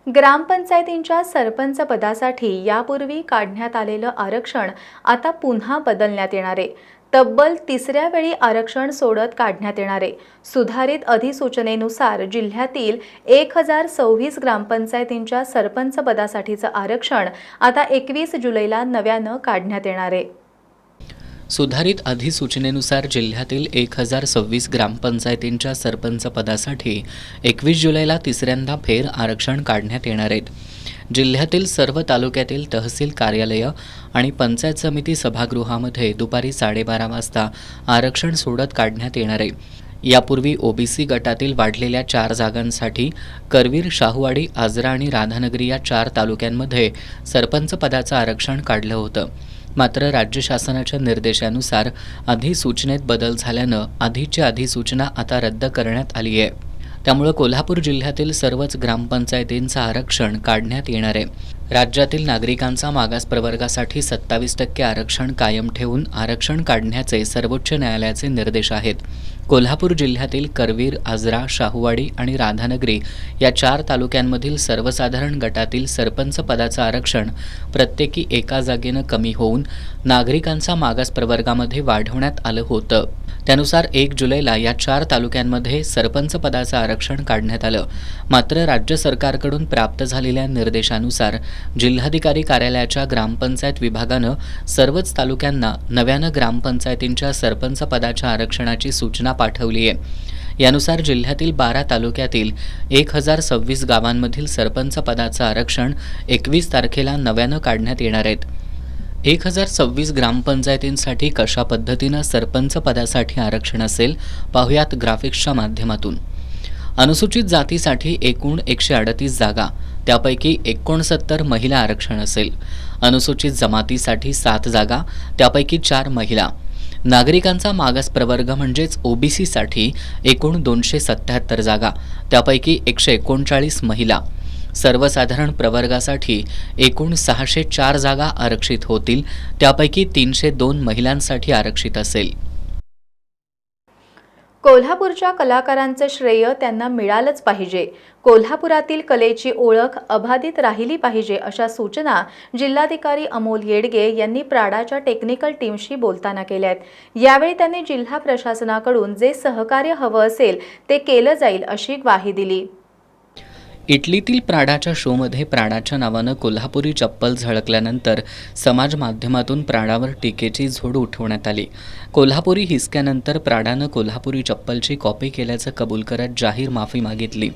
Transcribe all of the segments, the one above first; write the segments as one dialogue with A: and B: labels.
A: ग्रामपंचायतींच्या सरपंच पदासाठी यापूर्वी काढण्यात आलेलं आरक्षण आता पुन्हा बदलण्यात येणार आहे। तब्बल तिसऱ्या वेळी आरक्षण सोडत काढण्यात येणार आहे। सुधारित अधिसूचनेनुसार जिल्ह्यातील 1026 ग्रामपंचायतींच्या सरपंच पदासाठीचं आरक्षण आता 21 जुलैला नव्यानं काढण्यात येणार आहे।
B: सुधारित अधिसूचनेनुसार जिल्ह्यातील 1026 ग्रामपंचायतींच्या सरपंच पदासाठी 21 जुलैला तिसऱ्यांदा फेर आरक्षण काढण्यात येणार आहेत। जिल्ह्यातील सर्व तालुक्यातील तहसील कार्यालय आणि पंचायत समिती सभागृहामध्ये दुपारी 12:30 वाजता आरक्षण सोडत काढण्यात येणार आहे। यापूर्वी ओबीसी गटातील वाढलेल्या 4 जागांसाठी करवीर, शाहूवाडी, आजरा आणि राधानगरी या 4 तालुक्यांमध्ये सरपंच पदाचं आरक्षण काढलं होतं। मात्र राज्य शासनाच्या निर्देशानुसार अधिसूचनेत बदल झाल्यानं आधीची अधिसूचना आता रद्द करण्यात आली आहे। त्यामुळे कोल्हापूर जिल्ह्यातील सर्वच ग्रामपंचायतींचं आरक्षण काढण्यात येणार आहे। राज्यातील नागरिकांचा मागास प्रवर्गासाठी 27% आरक्षण कायम ठेवून आरक्षण काढण्याचे सर्वोच्च न्यायालयाचे निर्देश आहेत। कोल्हापूर जिल्ह्यातील करवीर, आजरा, शाहूवाडी आणि राधानगरी या 4 तालुक्यांमधील सर्वसाधारण गटातील सरपंच पदाचं आरक्षण प्रत्येकी एका जागेनं कमी होऊन नागरिकांचा मागास प्रवर्गामध्ये वाढवण्यात आलं होतं। त्यानुसार 1 जुलैला या 4 तालुक्यांमध्ये सरपंच पदाचं आरक्षण काढण्यात आलं। मात्र राज्य सरकारकडून प्राप्त झालेल्या निर्देशानुसार जिल्हाधिकारी कार्यालयाच्या ग्रामपंचायत विभागानं सर्वच तालुक्यांना नव्यानं ग्रामपंचायतींच्या सरपंच पदाच्या आरक्षणाची सूचना पाठवली आहे। यानुसार जिल्ह्यातील 12 तालुक्यातील 1026 गावांमधील सरपंच पदाचं आरक्षण 21 तारखेला नव्यानं काढण्यात येणार आहेत। 1026 ग्रामपंचायतींसाठी कशा पद्धतीनं सरपंच पदासाठी आरक्षण असेल पाहुयात ग्राफिक्सच्या माध्यमातून। अनुसूचित जातीसाठी एकूण 138 जागा, त्यापैकी 69 महिला आरक्षण असेल। अनुसूचित जमातीसाठी 7 जागा, त्यापैकी 4 महिला। नागरिकांचा मागास प्रवर्ग म्हणजेच ओबीसीसाठी एकूण 277 जागा, त्यापैकी 139 महिला। सर्वसाधारण प्रवर्गासाठी एकूण 604 जागा आरक्षित होतील, त्यापैकी 302 महिलांसाठी आरक्षित असेल।
A: कोल्हापूरच्या कलाकारांचं श्रेय त्यांना मिळालंच पाहिजे। कोल्हापुरातील कलेची ओळख अबाधित राहिली पाहिजे अशा सूचना जिल्हाधिकारी अमोल येडगे यांनी प्राडाच्या टेक्निकल टीमशी बोलताना केल्यात। यावेळी त्यांनी जिल्हा प्रशासनाकडून जे सहकार्य हवं असेल ते केलं जाईल अशी ग्वाही दिली।
B: इटलीतील प्राडाच्या शोमध्ये प्राडाच्या नावानं कोल्हापुरी चप्पल झळकल्यानंतर समाज माध्यमातून प्राडावर टीकेची झोड उठवण्यात आली। कोल्हापुरी हिसक्यानंतर प्राडानं कोल्हापुरी चप्पलची कॉपी केल्याचं कबूल करत जाहीर माफी मागितली।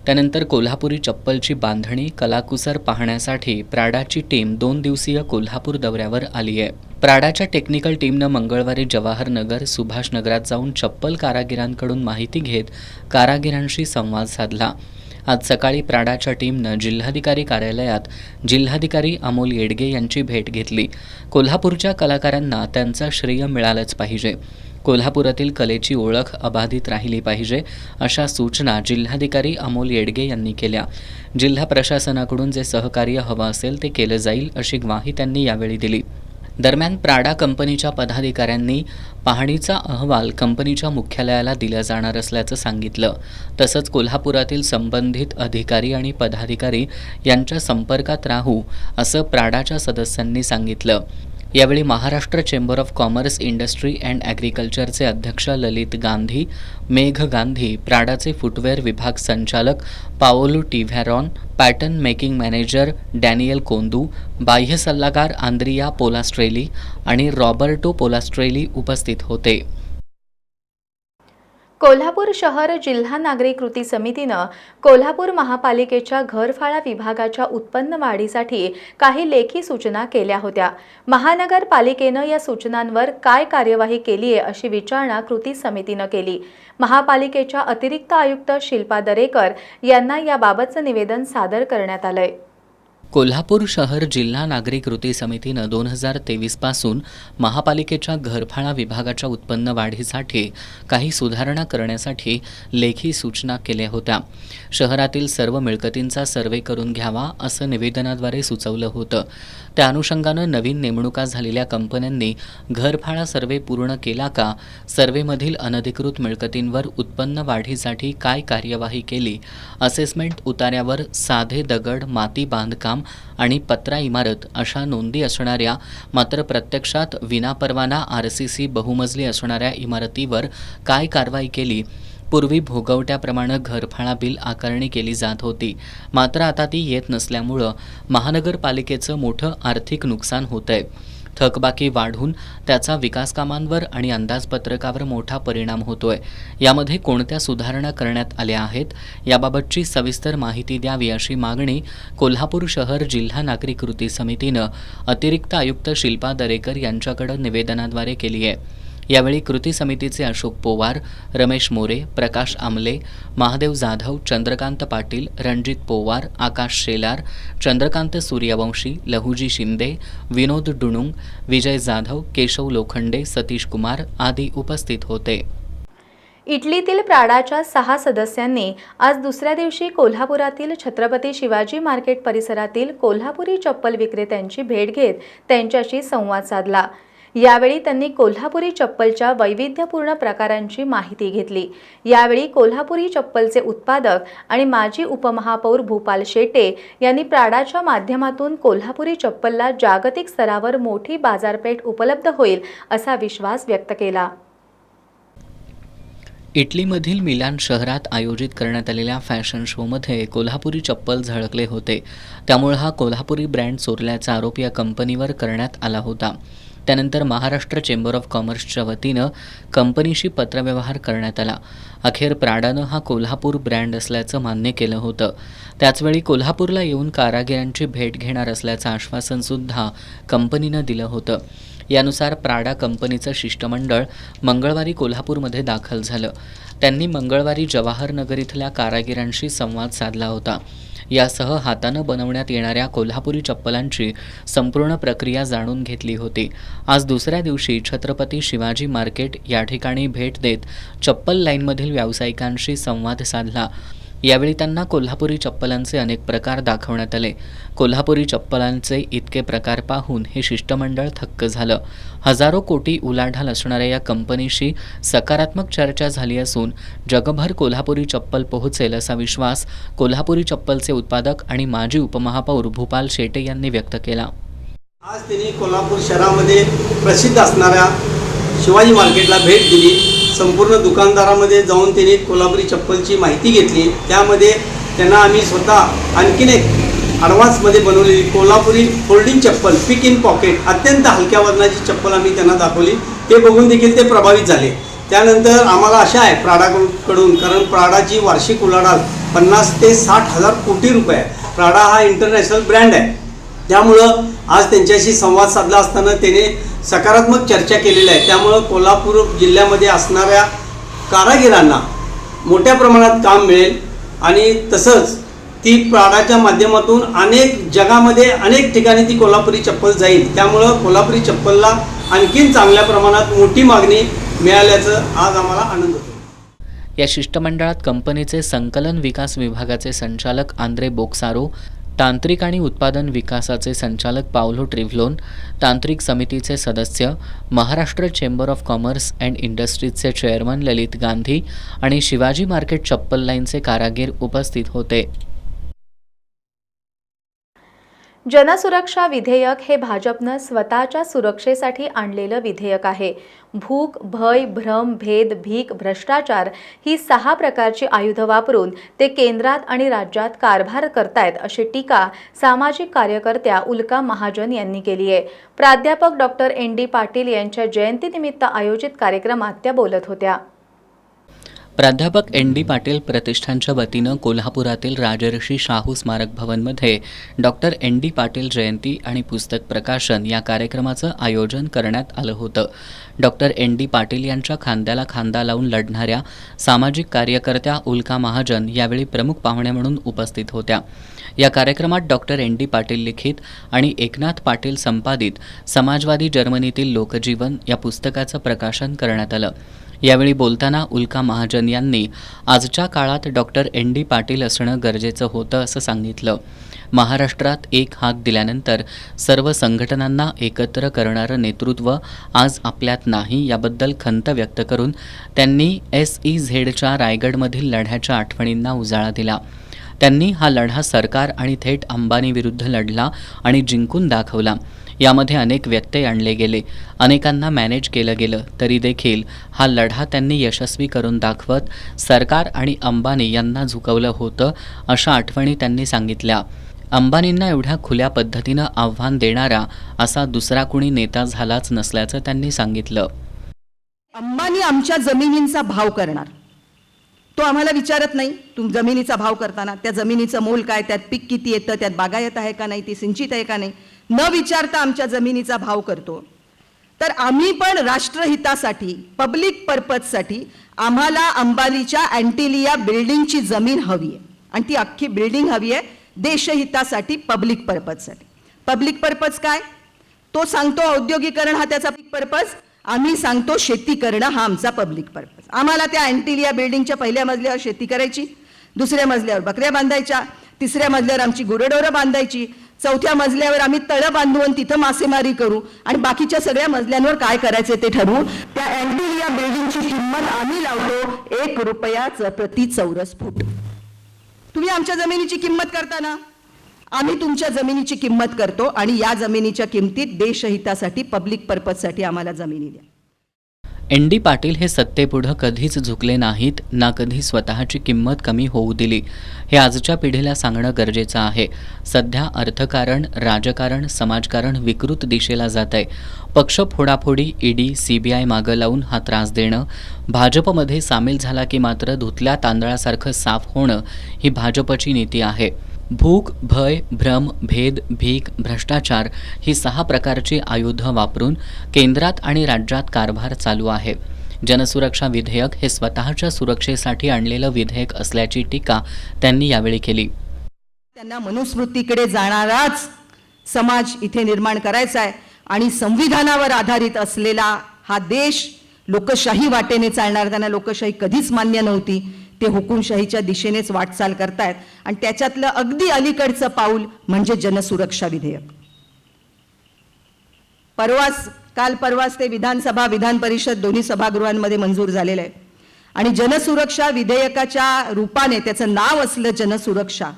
B: त्यानंतर कोल्हापुरी चप्पलची बांधणी कलाकुसर पाहण्यासाठी प्राडाची टीम 2 दिवसीय कोल्हापूर दौऱ्यावर आली आहे। प्राडाच्या टेक्निकल टीमनं मंगळवारी जवाहरनगर, सुभाषनगरात जाऊन चप्पल कारागिरांकडून माहिती घेत कारागिरांशी संवाद साधला। आज सकाळी प्राडाच्या टीमनं जिल्हाधिकारी कार्यालयात जिल्हाधिकारी अमोल येडगे यांची भेट घेतली। कोल्हापूरच्या कलाकारांना त्यांचा श्रेय मिळालंच पाहिजे। कोल्हापुरातील कलेची ओळख अबाधित राहिली पाहिजे अशा सूचना जिल्हाधिकारी अमोल येडगे यांनी केल्या। जिल्हा प्रशासनाकडून जे सहकार्य हवं असेल ते केलं जाईल अशी ग्वाही त्यांनी यावेळी दिली। दरम्यान प्राडा कंपनीच्या पदाधिकाऱ्यांनी पाहणीचा अहवाल कंपनीच्या मुख्यालयाला दिला जाणार असल्याचं सांगितलं। तसंच कोल्हापुरातील संबंधित अधिकारी आणि पदाधिकारी यांच्या संपर्कात राहू असं प्राडाच्या सदस्यांनी सांगितलं। यावेळी Maharashtra chamber of commerce, industry and ॲग्रिकल्चरचे अध्यक्ष ललित गांधी, मेघ गांधी, प्राडाचे फुटवेअर विभाग संचालक Paolo Tivaron, pattern making manager Daniel कोंदू, बाह्य सल्लागार आंद्रिया पोलास्ट्रेली आणि रॉबर्टो पोलास्ट्रेली उपस्थित होते।
A: कोल्हापूर शहर जिल्हा नागरी कृती समितीनं कोल्हापूर महापालिकेच्या घरफाळा विभागाच्या उत्पन्न वाढीसाठी काही लेखी सूचना केल्या होत्या। महानगरपालिकेनं या सूचनांवर काय कार्यवाही केली आहे अशी विचारणा कृती समितीनं केली। महापालिकेच्या अतिरिक्त आयुक्त शिल्पा दरेकर यांना याबाबतचं निवेदन सादर करण्यात आलंय।
B: कोल्हापूर शहर जिल्हा नागरी कृती समितीनं 2023 पासून महापालिकेच्या घरफाळा विभागाच्या उत्पन्न वाढीसाठी काही सुधारणा करण्यासाठी लेखी सूचना केल्या होत्या. शहरातील सर्व मिळकतींचा सर्व्हे करून घ्यावा असं निवेदनाद्वारे सुचवलं होतं. त्या अनुषंगानं नवीन नेमणुका झालेल्या कंपन्यांनी घरफाळा सर्व्हे पूर्ण केला का, सर्व्हेमधील अनधिकृत मिळकतींवर उत्पन्न वाढीसाठी काय कार्यवाही केली, असेसमेंट उतार्यावर साधे दगड, माती बांधकाम आणि पत्रा इमारत अशा नोंदी असणाऱ्या मात्र प्रत्यक्षात विनापरवाना RCC बहुमजली असणाऱ्या इमारतीवर काय कारवाई केली. पूर्वी भोगवट्याप्रमाणे घरफाळा बिल आकारणी केली जात होती, मात्र आता ती येत नसल्यामुळं महानगरपालिकेचं मोठं आर्थिक नुकसान होतंय. थकबाकी वाढून त्याचा विकासकामांवर आणि अंदाजपत्रकावर मोठा परिणाम होतोय. यामध्ये कोणत्या सुधारणा करण्यात आल्या आहेत याबाबतची सविस्तर माहिती द्यावी अशी मागणी कोल्हापूर शहर जिल्हा नागरी कृती समितीनं अतिरिक्त आयुक्त शिल्पा दरेकर यांच्याकडे निवेदनाद्वारे केली आहे. यावेळी कृती समितीचे अशोक पोवार, रमेश मोरे, प्रकाश आमले, महादेव जाधव, चंद्रकांत पाटील, रणजित पोवार, आकाश शेलार, चंद्रकांत सूर्यवंशी, लहुजी शिंदे, विनोद डुणुंग, विजय जाधव, केशव लोखंडे, सतीश कुमार आदी उपस्थित होते.
A: इटलीतील प्राडाच्या 6 सदस्यांनी आज दुसऱ्या दिवशी कोल्हापुरातील छत्रपती शिवाजी मार्केट परिसरातील कोल्हापुरी चप्पल विक्रेत्यांची भेट घेत त्यांच्याशी संवाद साधला. यावेळी त्यांनी कोल्हापुरी चप्पलच्या वैविध्यपूर्ण प्रकारांची माहिती घेतली. यावेळी कोल्हापुरी चप्पलचे उत्पादक आणि माजी उपमहापौर भूपाल शेटे यांनी प्राडाच्या माध्यमातून कोल्हापुरी चप्पलला जागतिक स्तरावर मोठी बाजारपेठ उपलब्ध होईल असा विश्वास व्यक्त केला.
B: इटलीमधील मिलान शहरात आयोजित करण्यात आलेल्या फॅशन शोमध्ये कोल्हापुरी चप्पल झळकले होते. त्यामुळे हा कोल्हापुरी ब्रँड चोरल्याचा आरोप या कंपनीवर करण्यात आला होता. त्यानंतर महाराष्ट्र चेंबर ऑफ कॉमर्सच्या वतीनं कंपनीशी पत्रव्यवहार करण्यात आला. अखेर प्राडानं हा कोल्हापूर ब्रँड असल्याचं मान्य केलं होतं. त्याचवेळी कोल्हापूरला येऊन कारागिरांची भेट घेणार असल्याचं आश्वासनसुद्धा कंपनीनं दिलं होतं. यानुसार प्राडा कंपनीचं शिष्टमंडळ मंगळवारी कोल्हापूरमध्ये दाखल झालं. त्यांनी मंगळवारी जवाहरनगर इथल्या कारागिरांशी संवाद साधला होता. यासह हातानं बनवण्यात येणाऱ्या कोल्हापुरी चप्पलांची संपूर्ण प्रक्रिया जाणून घेतली होती. आज दुसऱ्या दिवशी छत्रपती शिवाजी मार्केट या ठिकाणी भेट देत चप्पल लाईनमधील व्यावसायिकांशी संवाद साधला. यावेळी त्यांना कोल्हापुरी चप्पलांचे अनेक प्रकार दाखवण्यात आले. कोल्हापुरी चप्पलांचे इतके प्रकार पाहून हे शिष्टमंडळ थक्क झालं. हजारो कोटी उलाढाल असणाऱ्या या कंपनीशी सकारात्मक चर्चा झाली असून जगभर कोल्हापुरी चप्पल पोहोचेल असा विश्वास कोल्हापुरी चप्पलचे उत्पादक आणि माजी उपमहापौर भूपाल शेटे यांनी व्यक्त केला.
C: आज त्यांनी कोल्हापूर शहरामध्ये प्रसिद्ध असणाऱ्या शिवाजी मार्केटला भेट दिली. संपूर्ण दुकानदारामध्ये जाऊन त्यांनी कोल्हापुरी चप्पलची माहिती घेतली. त्यामध्ये त्यांना आम्ही स्वतः आणखीन एक ॲडव्हान्समध्ये बनवलेली कोल्हापुरी फोल्डिंग चप्पल पिक इन पॉकेट अत्यंत हलक्या वजनाची चप्पल आम्ही त्यांना दाखवली. ते बघून देखील ते प्रभावित झाले. त्यानंतर आम्हाला आशा आहे प्राडाकडून, कारण प्राडाची वार्षिक उलाढाल 50 ते 60 हजार कोटी रुपये आहे. प्राडा हा इंटरनॅशनल ब्रँड आहे. त्यामुळं आज त्यांच्याशी संवाद साधला असताना त्याने सकारात्मक चर्चा केलेली आहे. त्यामुळं कोल्हापूर जिल्ह्यामध्ये असणाऱ्या कारागिरांना मोठ्या प्रमाणात काम मिळेल आणि तसंच ती प्राडाच्या माध्यमातून जगामध्ये अनेक ठिकाणी ती कोल्हापुरी चप्पल जाईल. त्यामुळं कोल्हापुरी चप्पलला आणखीन चांगल्या प्रमाणात मोठी मागणी मिळाल्याचं आज आम्हाला आनंद होतो.
B: या शिष्टमंडळात कंपनीचे संकलन विकास विभागाचे संचालक आंद्रे बोक्सारो, तांत्रिक आणि उत्पादन विकासाचे संचालक पावलो ट्रिव्हलोन, तांत्रिक समितीचे सदस्य, Maharashtra chamber of commerce and इंडस्ट्रीजचे चेअरमन ललित गांधी आणि शिवाजी मार्केट चप्पल लाईनचे कारागीर उपस्थित होते.
A: जनसुरक्षा विधेयक हे भाजपनं स्वतःच्या सुरक्षेसाठी आणलेलं विधेयक आहे. भूक, भय, भ्रम, भेद, भीक, भ्रष्टाचार ही 6 प्रकारची आयुधं वापरून ते केंद्रात आणि राज्यात कारभार करतायत अशी टीका सामाजिक कार्यकर्त्या उल्का महाजन यांनी केली आहे. प्राध्यापक डॉक्टर ND पाटील यांच्या जयंतीनिमित्त आयोजित कार्यक्रमात त्या बोलत होत्या.
B: प्राध्यापक एन डी पाटील प्रतिष्ठानच्या वतीनं कोल्हापुरातील राजर्षी शाहू स्मारक भवनमध्ये डॉक्टर एन डी पाटील जयंती आणि पुस्तक प्रकाशन या कार्यक्रमाचं आयोजन करण्यात आलं होतं. डॉक्टर एन डी पाटील यांच्या खांद्याला खांदा लावून लढणाऱ्या सामाजिक कार्यकर्त्या उल्का महाजन यावेळी प्रमुख पाहुण्या म्हणून उपस्थित होत्या. या कार्यक्रमात डॉक्टर एन डी पाटील लिखित आणि एकनाथ पाटील संपादित समाजवादी जर्मनीतील लोकजीवन या पुस्तकाचं प्रकाशन करण्यात आलं. यावेळी बोलताना उल्का महाजन यांनी आजच्या काळात डॉक्टर एन डी पाटील असणं गरजेचं होतं असं सांगितलं. महाराष्ट्रात एक हाक दिल्यानंतर सर्व संघटनांना एकत्र करणारं नेतृत्व आज आपल्यात नाही याबद्दल खंत व्यक्त करून त्यांनी SEZच्या रायगडमधील लढ्याच्या आठवणींना उजाळा दिला. त्यांनी हा लढा सरकार आणि थेट अंबानी विरुद्ध लढला आणि जिंकून दाखवला. यामध्ये अनेक व्यत्यय आणले गेले, अनेकांना मॅनेज केलं गेलं, तरी देखील हा लढा त्यांनी यशस्वी करून दाखवत सरकार आणि अंबानी यांना झुकवलं होतं अशा आठवणी त्यांनी सांगितल्या. अंबानींना एवढ्या खुल्या पद्धतीनं आव्हान देणारा असा दुसरा कुणी नेता झालाच नसल्याचं त्यांनी सांगितलं.
D: अंबानी आमच्या जमिनींचा भाव करणार, तो आम्हाला विचारत नाही. जमिनीचा भाव करताना त्या जमिनीचं मोल काय, त्यात पीक किती येतं, त्यात बागायत आहे का नाही, ती सिंचित आहे का नाही, न विचारता आमच्या जमिनीचा भाव करतो. तर आम्ही पण राष्ट्रहितासाठी, पब्लिक पर्पजसाठी आम्हाला अंबानीच्या अँटिलिया बिल्डिंगची जमीन हवी आहे आणि ती अख्खी बिल्डिंग हवी आहे देशहितासाठी, पब्लिक पर्पजसाठी. पब्लिक पर्पज काय, तो सांगतो औद्योगिकरण हा त्याचा पब्लिक पर्पज, आम्ही सांगतो शेती करणं हा आमचा पब्लिक पर्पज. आम्हाला त्या अँटिलिया बिल्डिंगच्या पहिल्या मजल्यावर शेती करायची, दुसऱ्या मजल्यावर बकऱ्या बांधायच्या, तिसऱ्या मजल्यावर आमची गुरेढोरं बांधायची, चौथ्या मजल्यावर आम्ही तळं बांधून तिथं मासेमारी करू आणि बाकीच्या सगळ्या मजल्यांवर काय करायचे ते ठरवू. त्या अँटिलिया बिल्डिंगची किंमत आम्ही लावतो 1 रुपया प्रति चौरस फूट. तुम्ही आमच्या जमिनीची किंमत करताना आम्ही तुमच्या जमिनीची किंमत करतो आणि या जमिनीच्या किमतीत देशहितासाठी, पब्लिक पर्पजसाठी आम्हाला जमिनी द्या.
B: एन डी पाटील हे सत्तेपुढं कधीच झुकले नाहीत, ना कधी स्वतःची किंमत कमी होऊ दिली. हे आजच्या पिढीला सांगणं गरजेचं आहे. सध्या अर्थकारण, राजकारण, समाजकारण विकृत दिशेला जात आहे. पक्ष फोडाफोडी, ED, CBI मागं लावून हा त्रास देणं, भाजपमध्ये सामील झाला की मात्र धुतल्या तांदळासारखं साफ होणं ही भाजपची नीती आहे. भूक, भय, भ्रम, भेद, भीक, भ्रष्टाचार ही 6 प्रकारची आयुधं वापरून केंद्रात आणि राज्यात कारभार चालू आहे. जनसुरक्षा विधेयक हे स्वतःच्या सुरक्षेसाठी आणलेलं विधेयक असल्याची टीका त्यांनी यावेळी केली.
D: त्यांना मनुस्मृतीकडे जाणाराच समाज इथे निर्माण करायचा आहे आणि संविधानावर आधारित असलेला हा देश लोकशाही वाटेने चालणार. त्यांना लोकशाही कधीच मान्य नव्हती, ते हुकुमशाहीच्या दिशेनेच वाटचाल करतायत आणि त्याच्यातलं अगदी अलीकडचं पाऊल म्हणजे जनसुरक्षा विधेयक. काल परवाच ते विधानसभा, विधान परिषद दोन्ही सभागृहांमध्ये मंजूर झालेलं आहे आणि जनसुरक्षा विधेयकाच्या रूपाने त्याचं नाव असलं जनसुरक्षा,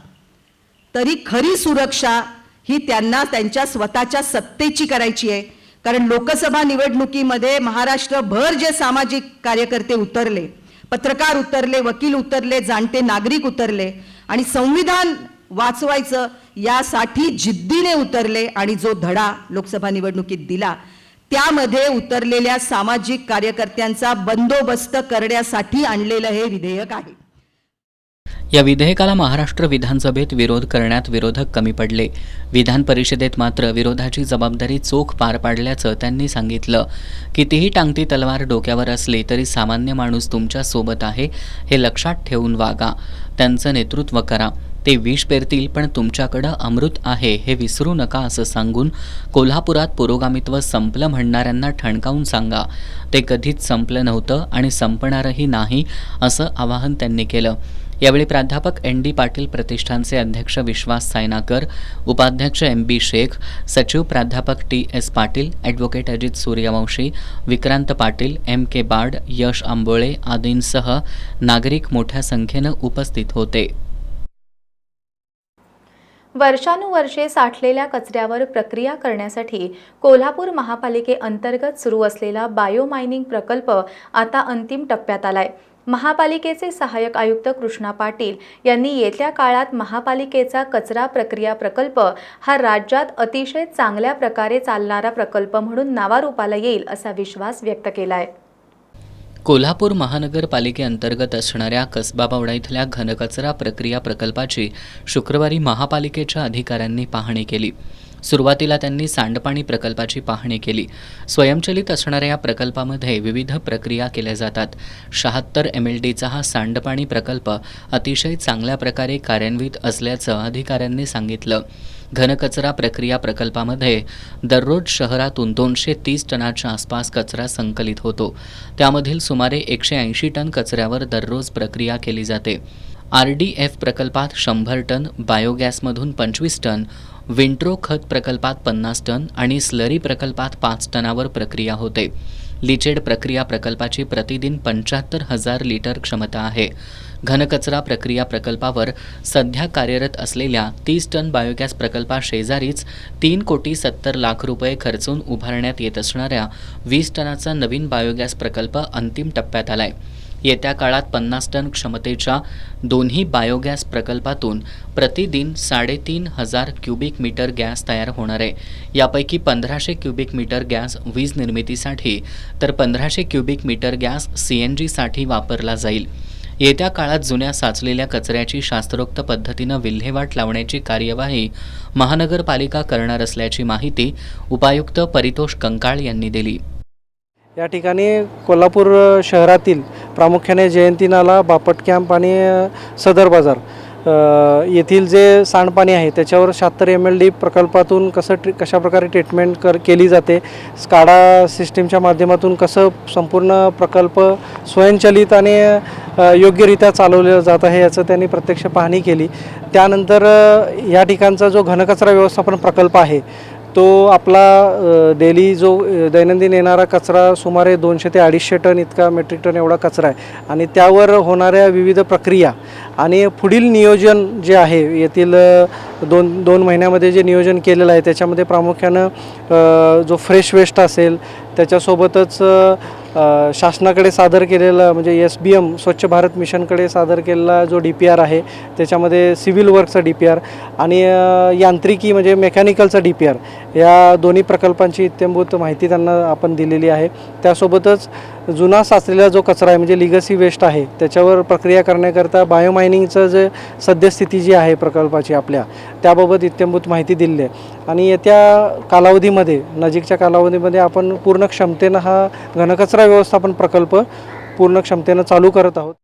D: तरी खरी सुरक्षा ही त्यांना त्यांच्या स्वतःच्या सत्तेची करायची आहे. कारण लोकसभा निवडणुकीमध्ये महाराष्ट्रभर जे सामाजिक कार्यकर्ते उतरले, पत्रकार उतरले, वकील उतरले, जाणते नागरिक उतरले आणि संविधान वाचवायचं यासाठी जिद्दीने उतरले आणि जो धडा लोकसभा निवडणुकीत दिला त्यामध्ये उतरलेल्या सामाजिक कार्यकर्त्यांचा बंदोबस्त करण्यासाठी आणलेलं हे विधेयक आहे.
B: या विधेयकाला महाराष्ट्र विधानसभेत विरोध करण्यात विरोधक कमी पडले. विधान परिषदेत मात्र विरोधाची जबाबदारी चोख पार पाडल्याचं त्यांनी सांगितलं. कितीही टांगती तलवार डोक्यावर असली तरी सामान्य माणूस तुमच्या सोबत आहे हे लक्षात ठेवून वागा. त्यांचं नेतृत्व करा. ते विष पेरतील पण तुमच्याकडं अमृत आहे हे विसरू नका असं सांगून कोल्हापुरात पुरोगामित्व संपलं म्हणणाऱ्यांना ठणकावून सांगा, ते कधीच संपलं नव्हतं आणि संपणारही नाही असं आवाहन त्यांनी केलं. यावेळी प्राध्यापक एन डी पाटील प्रतिष्ठानचे अध्यक्ष विश्वास सायनाकर, उपाध्यक्ष MB शेख, सचिव प्राध्यापक TS Patil, advocate Ajit Suryavanshi, Vikrant Patil, MK बार्ड, यश आंबोळे आदींसह नागरिक मोठ्या संख्येनं उपस्थित होते.
A: वर्षानुवर्षे साठलेल्या कचऱ्यावर प्रक्रिया करण्यासाठी कोल्हापूर महापालिकेअंतर्गत सुरू असलेला बायोमायनिंग प्रकल्प आता अंतिम टप्प्यात आलाय. महापालिकेचे सहाय्यक आयुक्त कृष्णा पाटील यांनी येत्या काळात महापालिकेचा कचरा प्रक्रिया प्रकल्प हा राज्यात अतिशय चांगल्या प्रकारे चालणारा प्रकल्प म्हणून नावारूपाला येईल असा विश्वास व्यक्त केला आहे.
B: कोल्हापूर महानगरपालिकेअंतर्गत असणाऱ्या कसबाबावडा इथल्या घनकचरा प्रक्रिया प्रकल्पाची शुक्रवारी महापालिकेच्या अधिकाऱ्यांनी पाहणी केली. सुरुवातीला त्यांनी सांडपाणी प्रकल्पाची पाहणी केली. स्वयंचलित असणाऱ्या या प्रकल्पामध्ये विविध प्रक्रिया केल्या जातात. 76 MLDचा हा सांडपाणी प्रकल्प अतिशय चांगल्या प्रकारे कार्यान्वित असल्याचं अधिकाऱ्यांनी सांगितलं. घनकचरा प्रक्रिया प्रकल्पामध्ये दररोज शहरातून 230 टनाच्या आसपास कचरा संकलित होतो. त्यामधील सुमारे 180 टन कचऱ्यावर दररोज प्रक्रिया केली जाते. RDF प्रकल्पात 100 टन, बायोगॅसमधून 25 टन, विंट्रो खत प्रकल्पात 50 टन आणि स्लरी प्रकल्पात 5 टनावर प्रक्रिया होते. लिचेड प्रक्रिया प्रकल्पाची प्रतिदिन 75,000 लिटर क्षमता आहे. घनकचरा प्रक्रिया प्रकल्पावर सध्या कार्यरत असलेल्या 30 टन बायोगॅस प्रकल्पाशेजारीच 3,70,00,000 रुपये खर्चून उभारण्यात येत असणाऱ्या 20 टनाचा नवीन बायोगॅस प्रकल्प अंतिम टप्प्यात आलाय. येत्या काळात 50 टन क्षमतेच्या दोन्ही बायोगॅस प्रकल्पातून प्रतिदिन 3,500 क्युबिक मीटर गॅस तयार होणार आहे. यापैकी 1,500 क्युबिक मीटर गॅस वीज निर्मितीसाठी तर 1,500 क्युबिक मीटर गॅस CNG साठी वापरला जाईल. येत्या काळात जुन्या साचलेल्या कचऱ्याची शास्त्रोक्त पद्धतीनं विल्हेवाट लावण्याची कार्यवाही महानगरपालिका करणार असल्याची माहिती उपायुक्त परितोष कंकाळ यांनी दिली.
E: या ठिकाणी कोल्हापूर शहरातील प्रामुख्याने जयंती नाला, बापट कॅम्प आणि सदर बाजार येथील जे सांडपाणी आहे त्याच्यावर 76 MLD प्रकल्पातून कशाप्रकारे ट्रीटमेंट केली जाते, स्काडा सिस्टीमच्या माध्यमातून कसं संपूर्ण प्रकल्प स्वयंचलित आणि योग्यरित्या चालवलं जात आहे याचं त्यांनी प्रत्यक्ष पाहणी केली. त्यानंतर या ठिकाणचा जो घनकचरा व्यवस्थापन प्रकल्प आहे तो आपला डेली जो दैनंदिन येणारा कचरा सुमारे 200 ते 250 टन इतका मेट्रिक टन एवढा कचरा आहे आणि त्यावर होणाऱ्या विविध प्रक्रिया आणि पुढील नियोजन जे आहे येथील दोन महिन्यामध्ये जे नियोजन केलेलं आहे त्याच्यामध्ये प्रामुख्यानं जो फ्रेश वेस्ट असेल त्याच्यासोबतच शासनाकडे सादर केलेला म्हणजे SBM स्वच्छ भारत मिशनकडे सादर केलेला जो DPR आहे त्याच्यामध्ये सिव्हिल वर्कचा DPR आणि यांत्रिकी म्हणजे मेकॅनिकलचा DPR या दोन्ही प्रकल्पांची इत्थंभूत माहिती त्यांना आपण दिलेली आहे. त्यासोबतच जुना साचलेला जो कचरा आहे म्हणजे लिगसी वेस्ट आहे त्याच्यावर प्रक्रिया करण्याकरता बायोमायनिंगचं जे सद्यस्थिती जी आहे प्रकल्पाची आपल्या त्याबाबत इत्थंभूत माहिती दिलेली आहे आणि येत्या कालावधीमध्ये नजीकच्या कालावधीमध्ये आपण पूर्ण क्षमतेनं हा घनकचरा व्यवस्थापन प्रकल्प पूर्ण क्षमतेनं चालू करत आहोत.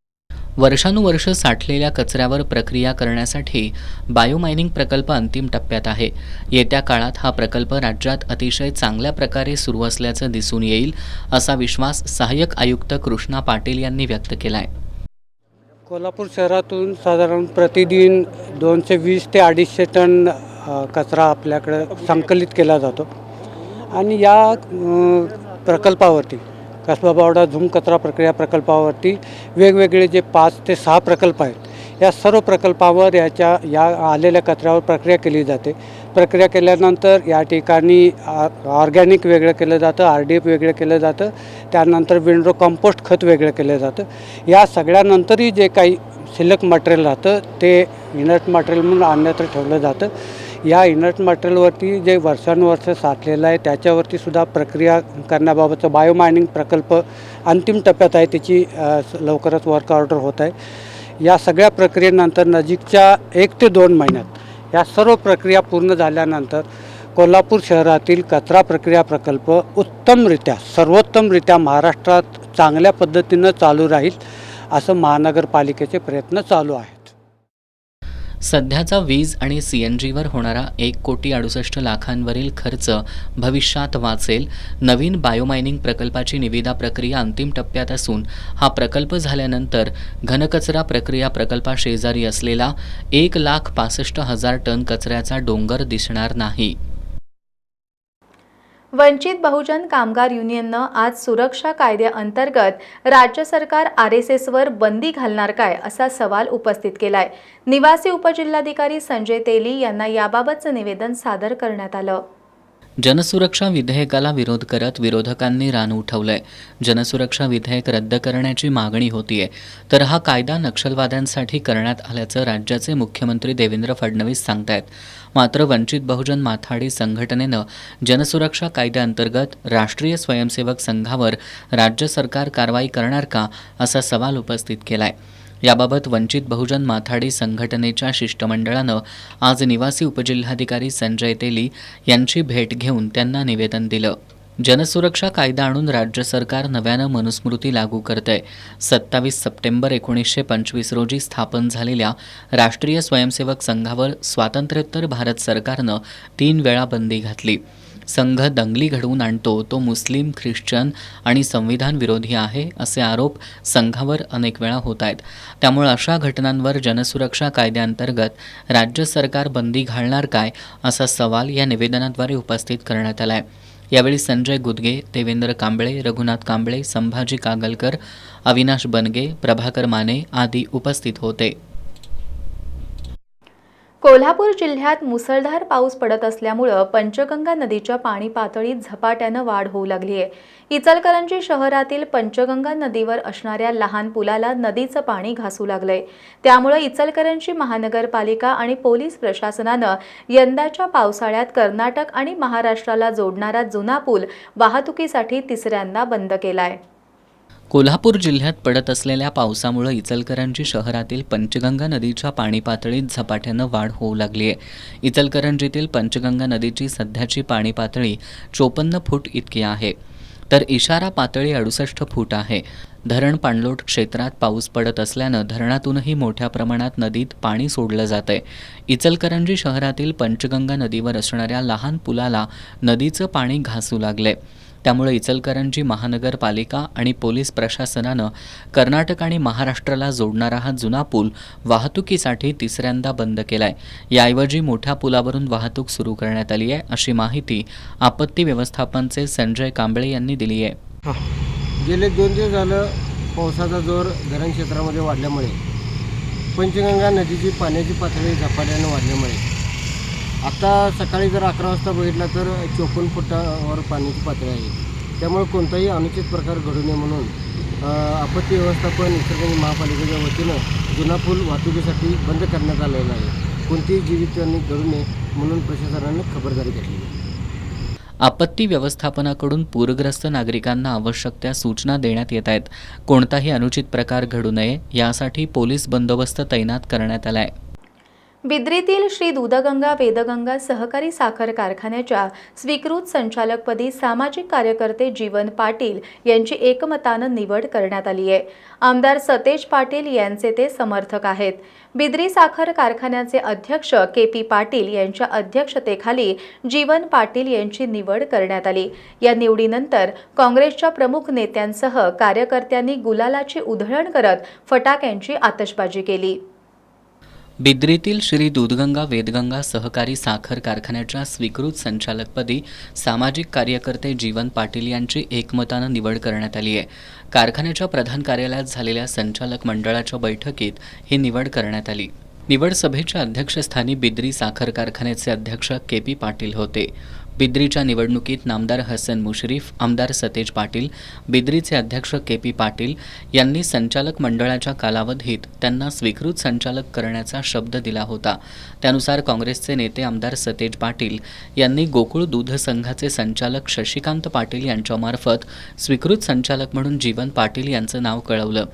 B: वर्षानुवर्ष साठलेल्या कचऱ्यावर प्रक्रिया करण्यासाठी बायोमायनिंग प्रकल्प अंतिम टप्प्यात आहे. येत्या काळात हा प्रकल्प राज्यात अतिशय चांगल्या प्रकारे सुरू असल्याचं दिसून येईल असा विश्वास सहाय्यक आयुक्त कृष्णा पाटील यांनी व्यक्त केला आहे.
F: कोल्हापूर शहरातून साधारण प्रतिदिन 220 ते 250 टन कचरा आपल्याकडे संकलित केला जातो आणि या प्रकल्पावरती कसबाबावडा झूम कचरा प्रक्रिया प्रकल्पावरती वेगवेगळे जे 5 ते 6 प्रकल्प आहेत या सर्व प्रकल्पावर या आलेल्या कचऱ्यावर प्रक्रिया केली जाते. प्रक्रिया केल्यानंतर या ठिकाणी ऑर्गॅनिक वेगळं केलं जातं, RDF वेगळं केलं जातं, त्यानंतर विंड्रो कंपोस्ट खत वेगळं केलं जातं. या सगळ्यानंतरही जे काही शिल्लक मटेरियल राहतं ते इनर्ट मटेरियल म्हणून अन्यत्र ठेवलं जातं. या इनर्ट मटेरियलवरती जे वर्षानुवर्ष साठलेलं आहे त्याच्यावरती सुद्धा प्रक्रिया करण्याबाबतचा बायोमायनिंग प्रकल्प अंतिम टप्प्यात आहे. त्याची लवकरच वर्क ऑर्डर होत आहे. या सगळ्या प्रक्रियेनंतर नजीकच्या 1 ते 2 महिन्यात या सर्व प्रक्रिया पूर्ण झाल्यानंतर कोल्हापूर शहरातील कचरा प्रक्रिया प्रकल्प सर्वोत्तमरित्या महाराष्ट्रात चांगल्या पद्धतीनं चालू राहील असं महानगरपालिकेचे प्रयत्न चालू आहेत.
B: सध्याचा वीज आणि CNGवर होणारा 1,68,00,000 खर्च भविष्यात वाचेल. नवीन बायोमायनिंग प्रकल्पाची निविदा प्रक्रिया अंतिम टप्प्यात असून हा प्रकल्प झाल्यानंतर घनकचरा प्रक्रिया प्रकल्पाशेजारी असलेला 1,65,000 टन कचऱ्याचा डोंगर दिसणार नाही.
A: वंचित बहुजन कामगार युनियननं आज सुरक्षा कायद्याअंतर्गत राज्य सरकार RSSवर बंदी घालणार काय असा सवाल उपस्थित केलाय. निवासी उपजिल्हाधिकारी संजय तेली यांना याबाबतचं निवेदन सादर करण्यात आलं.
B: जनसुरक्षा विधेयकाला विरोध करत विरोधकांनी रान उठवलंय. जनसुरक्षा विधेयक रद्द करण्याची मागणी होतीये, तर हा कायदा नक्षलवाद्यांसाठी करण्यात आल्याचं राज्याचे मुख्यमंत्री देवेंद्र फडणवीस सांगतायत. मात्र वंचित बहुजन माथाडी संघटनेनं जनसुरक्षा कायद्याअंतर्गत राष्ट्रीय स्वयंसेवक संघावर राज्य सरकार कारवाई करणार का, असा सवाल उपस्थित केलाय. याबाबत वंचित बहुजन माथाडी संघटनेच्या शिष्टमंडळानं आज निवासी उपजिल्हाधिकारी संजय तेली यांची भेट घेऊन त्यांना निवेदन दिलं. जनसुरक्षा कायदा आणून राज्य सरकार नव्यानं मनुस्मृती लागू करतंय. 27 सप्टेंबर 1925 रोजी स्थापन झालेल्या राष्ट्रीय स्वयंसेवक संघावर स्वातंत्र्योत्तर भारत सरकारनं 3 वेळा बंदी घातली. संघ दंगली घडवून आणतो, तो मुस्लिम, ख्रिश्चन आणि संविधान विरोधी आहे, असे आरोप संघावर अनेक वेळा होत आहेत. त्यामुळे अशा घटनांवर जनसुरक्षा कायद्याअंतर्गत राज्य सरकार बंदी घालणार काय, असा सवाल या निवेदनाद्वारे उपस्थित करण्यात आला आहे. यावेळी संजय गुदगे, देवेंद्र कांबळे, रघुनाथ कांबळे, संभाजी कागलकर, अविनाश बनगे, प्रभाकर माने आदी उपस्थित होते.
A: कोल्हापूर जिल्ह्यात मुसळधार पाऊस पडत असल्यामुळं पंचगंगा नदीच्या पाणी पातळीत झपाट्यानं वाढ होऊ लागली आहे. इचलकरंजी शहरातील पंचगंगा नदीवर असणाऱ्या लहान पुलाला नदीचं पाणी घासू लागलंय. त्यामुळे इचलकरंजी महानगरपालिका आणि पोलीस प्रशासनानं यंदाच्या पावसाळ्यात कर्नाटक आणि महाराष्ट्राला जोडणारा जुना पूल वाहतुकीसाठी तिसऱ्यांदा बंद केलाय.
B: कोल्हापूर जिल्ह्यात पडत असलेल्या पावसामुळे इचलकरंजी शहरातील पंचगंगा नदीच्या पाणी पातळीत झपाट्यानं वाढ होऊ लागली आहे. इचलकरंजीतील पंचगंगा नदीची सध्याची पाणी पातळी 54 फूट इतकी आहे, तर इशारा पातळी 68 फूट आहे. धरण पाणलोट क्षेत्रात पाऊस पडत असल्यानं धरणातूनही मोठ्या प्रमाणात नदीत पाणी सोडलं जातंय. इचलकरंजी शहरातील पंचगंगा नदीवर असणाऱ्या लहान पुलाला नदीचं पाणी घासू लागलंय. त्यामुळे इचलकरंजी महानगरपालिका आणि पोलीस प्रशासनानं कर्नाटक आणि महाराष्ट्राला जोडणारा हा जुना पूल वाहतुकीसाठी तिसऱ्यांदा बंद केलाय. याऐवजी मोठ्या पुलावरून वाहतूक सुरू करण्यात आली आहे, अशी माहिती आपत्ती व्यवस्थापनचे संजय कांबळे यांनी दिली आहे.
G: गेले 2 दिवस झालं पावसाचा जोर धरण क्षेत्रामध्ये वाढल्यामुळे पंचगंगा नदीची पाण्याची पातळी झपाट्यानं वाढल्यामुळे आता सकाळी जर 11 वाजता बघितला तर 54 फुटावर पाण्याची पातळी आहे. त्यामुळे कोणताही अनुचित प्रकार घडू नये म्हणून आपत्ती व्यवस्थापन इचलकरंजी महापालिकेच्या वतीनं जुना पूल वाहतुकीसाठी बंद करण्यात आलेला आहे. कोणतीही जीवितहानी घडू नये म्हणून प्रशासनाने खबरदारी घेतली.
B: आपत्ती व्यवस्थापनाकडून पूरग्रस्त नागरिकांना आवश्यक त्या सूचना देण्यात येत आहेत. कोणताही अनुचित प्रकार घडू नये यासाठी पोलीस बंदोबस्त तैनात करण्यात आला आहे.
A: बिद्रीतील श्री दूधगंगा वेदगंगा सहकारी साखर कारखान्याच्या स्वीकृत संचालकपदी सामाजिक कार्यकर्ते जीवन पाटील यांची एकमतानं निवड करण्यात आली आहे. आमदार सतेज पाटील यांचे ते समर्थक आहेत. बिद्री साखर कारखान्याचे अध्यक्ष KP पाटील यांच्या अध्यक्षतेखाली जीवन पाटील यांची निवड करण्यात आली. या निवडीनंतर काँग्रेसच्या प्रमुख नेत्यांसह कार्यकर्त्यांनी गुलालाची उधळण करत फटाक्यांची आतषबाजी केली.
B: बिद्रीतील श्री दूधगंगा वेदगंगा सहकारी साखर कारखान्याच्या स्वीकृत संचालकपदी सामाजिक कार्यकर्ते जीवन पाटील यांची एकमतानं निवड करण्यात आली आहे. कारखान्याच्या प्रधान कार्यालयात झालेल्या संचालक मंडळाच्या बैठकीत ही निवड करण्यात आली. निवड सभेच्या अध्यक्षस्थानी बिद्री साखर कारखान्याचे अध्यक्ष KP पाटील होते. बिद्रीच्या निवडणुकीत नामदार हसन मुश्रीफ, आमदार सतेज पाटील, बिद्रीचे अध्यक्ष KP पाटील यांनी संचालक मंडळाच्या कालावधीत त्यांना स्वीकृत संचालक करण्याचा शब्द दिला होता. त्यानुसार काँग्रेसचे नेते आमदार सतेज पाटील यांनी गोकुळ दूध संघाचे संचालक शशिकांत पाटील यांच्यामार्फत स्वीकृत संचालक म्हणून जीवन पाटील यांचं नाव कळवलं.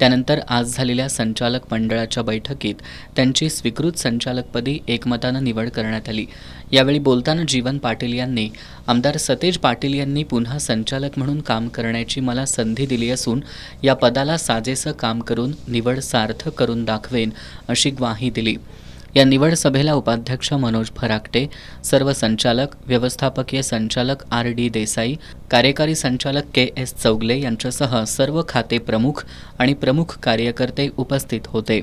B: त्यानंतर आज झालेल्या संचालक मंडळाच्या बैठकीत त्यांची स्वीकृत संचालकपदी एकमतानं निवड करण्यात आली. यावेळी बोलताना जीवन पाटील यांनी आमदार सतेज पाटील यांनी पुन्हा संचालक म्हणून काम करण्याची मला संधी दिली असून या पदाला साजेसं काम करून निवड सार्थक करून दाखवेन, अशी ग्वाही दिली. या निवड सभेला उपाध्यक्ष मनोज फराकटे, सर्व संचालक, व्यवस्थापकीय संचालक RD देसाई, कार्यकारी संचालक KS चौगले यांच्यासह सर्व खाते प्रमुख आणि प्रमुख कार्यकर्ते उपस्थित होते.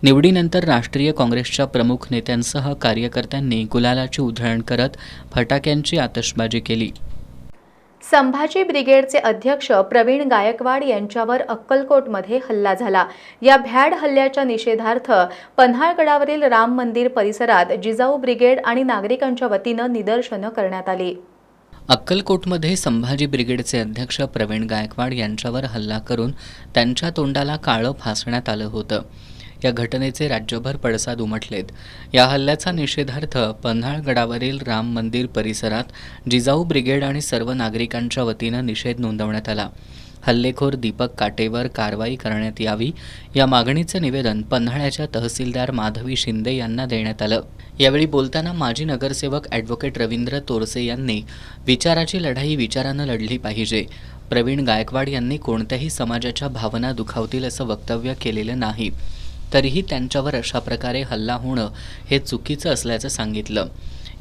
B: निवडीनंतर राष्ट्रीय काँग्रेसच्या प्रमुख नेत्यांसह कार्यकर्त्यांनी गुलालाची उधळण करत फटाक्यांची आतषबाजी केली.
A: संभाजी ब्रिगेडचे अध्यक्ष प्रवीण गायकवाड यांच्यावर अक्कलकोटमध्ये हल्ला झाला. या भ्याड हल्ल्याच्या निषेधार्थ पन्हाळगडावरील राम मंदिर परिसरात जिजाऊ ब्रिगेड आणि नागरिकांच्या वतीनं निदर्शनं करण्यात आली.
B: अक्कलकोटमध्ये संभाजी ब्रिगेडचे अध्यक्ष प्रवीण गायकवाड यांच्यावर हल्ला करून त्यांच्या तोंडाला काळं फासण्यात आलं होतं. या घटनेचे राज्यभर पडसाद उमटलेत. या हल्ल्याचा निषेधार्थ पन्हाळगडावरील राम मंदिर परिसरात जिजाऊ ब्रिगेड आणि सर्व नागरिकांच्या वतीनं निषेध नोंदवण्यात आला. हल्लेखोर दीपक काटेवर कारवाई करण्यात यावी या मागणीचं निवेदन पन्हाळ्याच्या तहसीलदार माधवी शिंदे यांना देण्यात आलं. यावेळी बोलताना माजी नगरसेवक ॲडव्होकेट रवींद्र तोरसे यांनी विचाराची लढाई विचारानं लढली पाहिजे. प्रवीण गायकवाड यांनी कोणत्याही समाजाच्या भावना दुखावतील असं वक्तव्य केलेलं नाही. तरीही त्यांच्यावर अशा प्रकारे हल्ला होणं हे चुकीचं असल्याचं सांगितलं.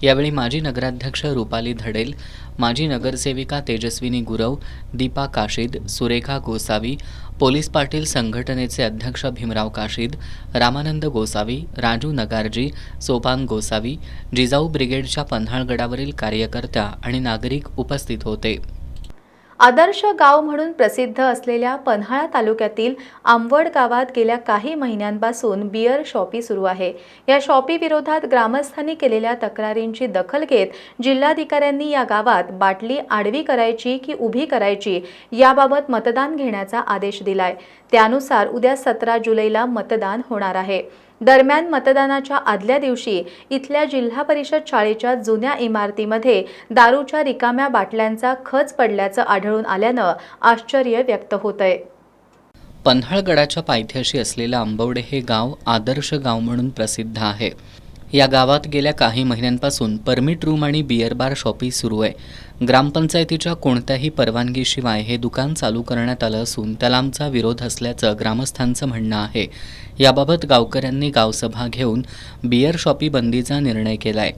B: यावेळी माजी नगराध्यक्ष रुपाली धडेल, माजी नगरसेविका तेजस्विनी गुरव, दीपा काशीद, सुरेखा गोसावी, पोलीस पाटील संघटनेचे अध्यक्ष भीमराव काशीद, रामानंद गोसावी, राजू नगारजी, सोपान गोसावी, जिजाऊ ब्रिगेडच्या पन्हाळगडावरील कार्यकर्त्या आणि नागरिक उपस्थित होते.
A: आदर्श गाव म्हणून प्रसिद्ध असलेल्या पन्हाळा तालुक्यातील आंबवड गावात गेल्या काही महिन्यांपासून बियर शॉपी सुरू आहे. या शॉपी विरोधात ग्रामस्थांनी केलेल्या तक्रारींची दखल घेत जिल्हाधिकाऱ्यांनी या गावात बाटली आडवी करायची की उभी करायची याबाबत मतदान घेण्याचा आदेश दिलाय. त्यानुसार उद्या 17 जुलैला मतदान होणार आहे. दरम्यान मतदानाच्या आदल्या दिवशी इथल्या जिल्हा परिषद शाळेच्या जुन्या इमारतीमध्ये दारूच्या रिकाम्या बाटल्यांचा खच पडल्याचं आढळून आल्यानं आश्चर्य व्यक्त होतंय.
B: पन्हाळगडाच्या पायथ्याशी असलेलं आंबवडे हे गाव आदर्श गाव म्हणून प्रसिद्ध आहे. या गावात गेल्या काही महिन्यांपासून परमिट रूम आणि बियर बार शॉपी सुरू आहे. ग्रामपंचायतीच्या कोणत्याही परवानगीशिवाय हे दुकान चालू करण्यात आलं असून त्याला आमचा विरोध असल्याचं ग्रामस्थांचं म्हणणं आहे. याबाबत गावकऱ्यांनी गावसभा घेऊन बियर शॉपी बंदीचा निर्णय केलाय.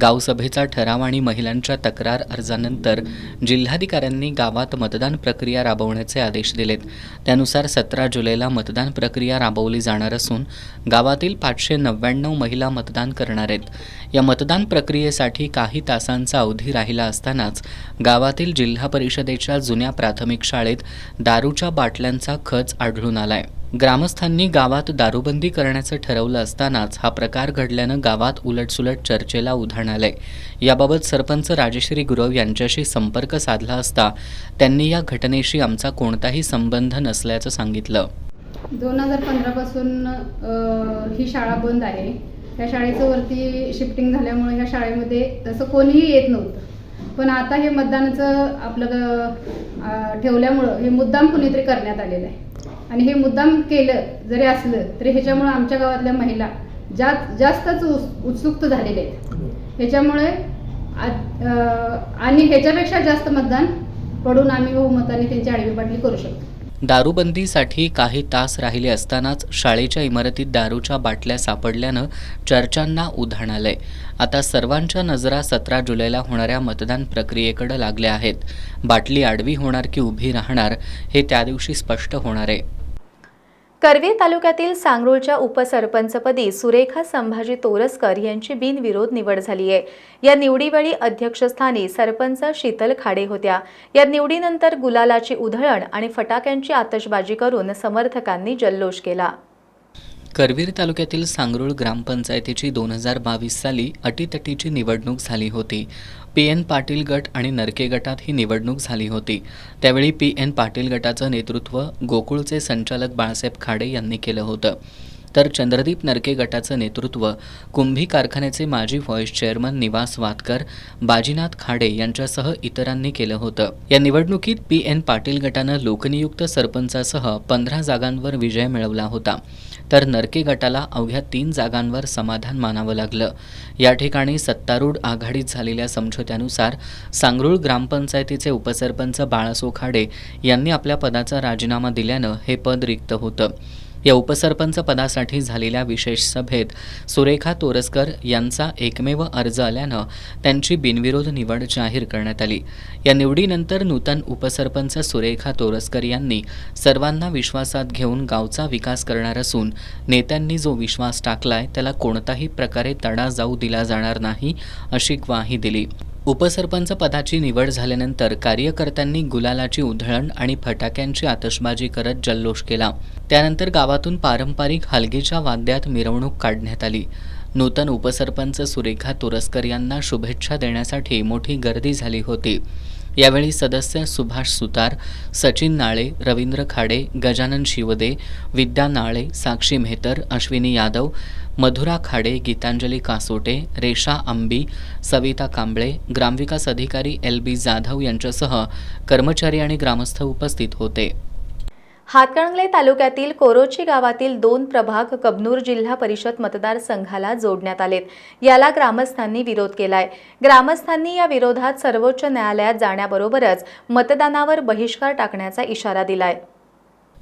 B: गावसभेचा ठराव आणि महिलांच्या तक्रार अर्जानंतर जिल्हाधिकाऱ्यांनी गावात मतदान प्रक्रिया राबवण्याचे आदेश दिलेत. त्यानुसार 17 जुलैला मतदान प्रक्रिया राबवली जाणार असून गावातील 599 महिला मतदान करणार आहेत. या मतदान प्रक्रियेसाठी काही तासांचा अवधी राहिला असतानाच गावातील जिल्हा परिषदेच्या जुन्या प्राथमिक शाळेत दारूच्या बाटल्यांचा खच आढळून आलाय. ग्रामस्थांनी गावात दारूबंदी करण्याचं ठरवलं असतानाच हा प्रकार घडल्यानं गावात उलटसुलट चर्चेला उधाण आलंय. याबाबत सरपंच राजश्री गुरव यांच्याशी संपर्क साधला असता त्यांनी या घटनेशी आमचा कोणताही संबंध नसल्याचं सांगितलं.
H: 2015 पासून ही शाळा बंद आहे. या शाळेचं वरती शिफ्टिंग झाल्यामुळे ह्या शाळेमध्ये तसं कोणीही येत नव्हतं. पण आता हे मतदानाचं आपलं ठेवल्यामुळं हे मुद्दाम कुणीतरी करण्यात आलेलं आहे. आणि हे मुद्दाम केलं जरी असलं तरी ह्याच्यामुळं आमच्या गावातल्या महिला जास्तच उत्सुक झालेल्या आहेत. ह्याच्यामुळे आणि ह्याच्यापेक्षा जास्त मतदान पडून आम्ही बहुमताने त्यांची आडवी बाटली करू शकतो.
B: दारूबंदीसाठी काही तास राहिले असतानाच शाळेच्या इमारतीत दारूच्या बाटल्या सापडल्यानं चर्चांना उधाण आलंय. आता सर्वांच्या नजरा 17 जुलैला होणाऱ्या मतदान प्रक्रियेकडे लागल्या आहेत. बाटली आडवी होणार की उभी राहणार हे त्या दिवशी स्पष्ट होणार आहे.
A: करवीर तालुक्यातील सांगरूळच्या उपसरपंचपदी सुरेखा संभाजी तोरसकर यांची बिनविरोध निवड झाली आहे. या निवडीवेळी अध्यक्षस्थानी सरपंच शीतल खाडे होत्या. या निवडीनंतर गुलालाची उधळण आणि फटाक्यांची आतषबाजी करून समर्थकांनी जल्लोष केला.
B: करवीर तालुक्यातील सांगरूळ ग्रामपंचायतीची 2022 साली अटीतटीची निवडणूक झाली होती. PN पाटील गट आणि नरके गटात ही निवडणूक झाली होती. त्यावेळी PN पाटील गटाचं नेतृत्व गोकुळचे संचालक बाळासाहेब खाडे यांनी केलं होतं. तर चंद्रदीप नरके गटाचं नेतृत्व कुंभी कारखान्याचे माजी व्हाईस चेअरमन निवास वातकर, बाजीनाथ खाडे यांच्यासह इतरांनी केलं होतं. या निवडणुकीत PN पाटील गटानं लोकनियुक्त सरपंचासह 15 जागांवर विजय मिळवला होता. तर नरके गटाला अवघ्या 3 जागांवर समाधान मानावं लागलं. या ठिकाणी सत्तारूढ आघाडीत झालेल्या समझोत्यानुसार सांगरूळ ग्रामपंचायतीचे उपसरपंच बाळासो खाडे यांनी आपल्या पदाचा राजीनामा दिल्यानं हे पद रिक्त होतं. या उपसरपंच पदासाठी झालेल्या विशेष सभेत सुरेखा तोरसकर यांचा एकमेव अर्ज आल्यानं त्यांची बिनविरोध निवड जाहीर करण्यात आली. या निवडीनंतर नूतन उपसरपंच सुरेखा तोरसकर यांनी सर्वांना विश्वासात घेऊन गावचा विकास करणार असून नेत्यांनी जो विश्वास टाकलाय त्याला कोणताही प्रकारे तडा जाऊ दिला जाणार नाही अशी ग्वाही दिली. उपसरपंच पदाची निवड झाल्यानंतर कार्यकर्त्यांनी गुलालाची उधळण आणि फटाक्यांची आतषबाजी करत जल्लोष केला. त्यानंतर गावातून पारंपरिक हलगीच्या वाद्यात मिरवणूक काढण्यात आली. नूतन उपसरपंच सुरेखा तोरसकर यांना शुभेच्छा देण्यासाठी मोठी गर्दी झाली होती. यावेळी सदस्य सुभाष सुतार, सचिन नाळे, रवींद्र खाडे, गजानन शिवदे, विद्या नाळे, साक्षी मेहतर, अश्विनी यादव, मधुरा खाडे, गीतांजली कासोटे, रेशा आंबी, सविता कांबळे, ग्रामविकास अधिकारी LB जाधव यांच्यासह कर्मचारी आणि ग्रामस्थ उपस्थित होते.
A: हातकणंगले तालुक्यातील कोरोची गावातील 2 प्रभाग कबनूर जिल्हा परिषद मतदारसंघाला जोडण्यात आलेत. याला ग्रामस्थांनी विरोध केलाय. ग्रामस्थांनी या विरोधात सर्वोच्च न्यायालयात जाण्याबरोबरच मतदानावर बहिष्कार टाकण्याचा इशारा दिलाय.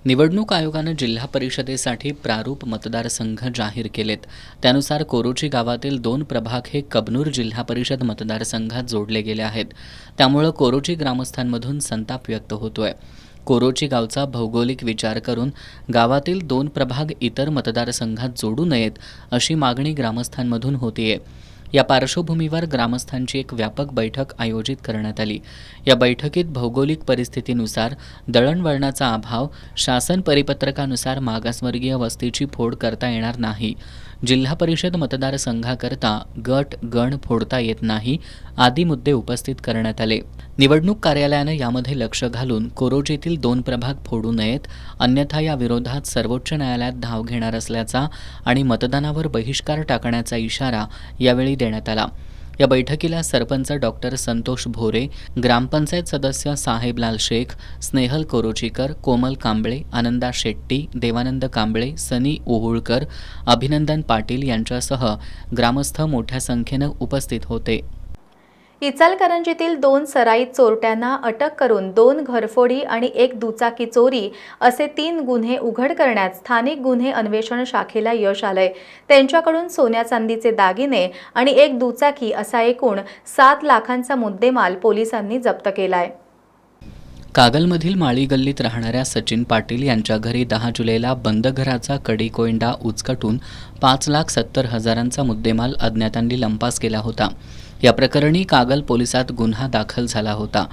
B: निवडणूक आयोगानं जिल्हा परिषदेसाठी प्रारूप मतदारसंघ जाहीर केलेत. त्यानुसार कोरोची गावातील 2 प्रभाग हे कबनूर जिल्हा परिषद मतदारसंघात जोडले गेले आहेत. त्यामुळं कोरोची ग्रामस्थांमधून संताप व्यक्त होतोय. कोरोची गावचा भौगोलिक विचार करून गावातील 2 प्रभाग इतर मतदारसंघात जोडू नयेत अशी मागणी ग्रामस्थांमधून होतीये. या पार्श्वभूमीवर ग्रामस्थांची एक व्यापक बैठक आयोजित करण्यात आली. या बैठकीत भौगोलिक परिस्थितीनुसार दळणवळणाचा अभाव, शासन परिपत्रकानुसार मागासवर्गीय वस्तीची फोड करता येणार नाही, जिल्हा परिषद मतदारसंघाकरता गट गण फोडता येत नाही आदी मुद्दे उपस्थित करण्यात आले. निवडणूक कार्यालयानं यामध्ये लक्ष घालून कोरोचीतील 2 प्रभाग फोडू नयेत, अन्यथा या विरोधात सर्वोच्च न्यायालयात धाव घेणार असल्याचा आणि मतदानावर बहिष्कार टाकण्याचा इशारा यावेळी देण्यात आला. या बैठकीला सरपंच डॉक्टर संतोष भोरे, ग्रामपंचायत सदस्य साहेबलाल शेख, स्नेहल कोरोचीकर, कोमल कांबळे, आनंदा शेट्टी, देवानंद कांबळे, सनी ओहुळकर, अभिनंदन पाटील यांच्यासह ग्रामस्थ मोठ्या संख्येनं उपस्थित होते.
A: इचलकरंजीतील 2 सराईत चोरट्यांना अटक करून 2 घरफोडी आणि 1 दुचाकी चोरी असे 3 गुन्हे उघड करण्यात स्थानिक गुन्हे अन्वेषण शाखेला यश आलंय. त्यांच्याकडून सोन्या चांदीचे दागिने आणि 1 दुचाकी असा एकूण 7 लाखांचा मुद्देमाल पोलिसांनी जप्त केलाय.
B: कागलमधील माळी गल्लीत राहणाऱ्या सचिन पाटील यांच्या घरी 10 जुलैला बंद घराचा कडी कोयंडा उचकटून 5,70,000चा मुद्देमाल अज्ञातांनी लंपास केला होता. या प्रकरणी कागल पोलिसात गुन्हा दाखल झाला होता.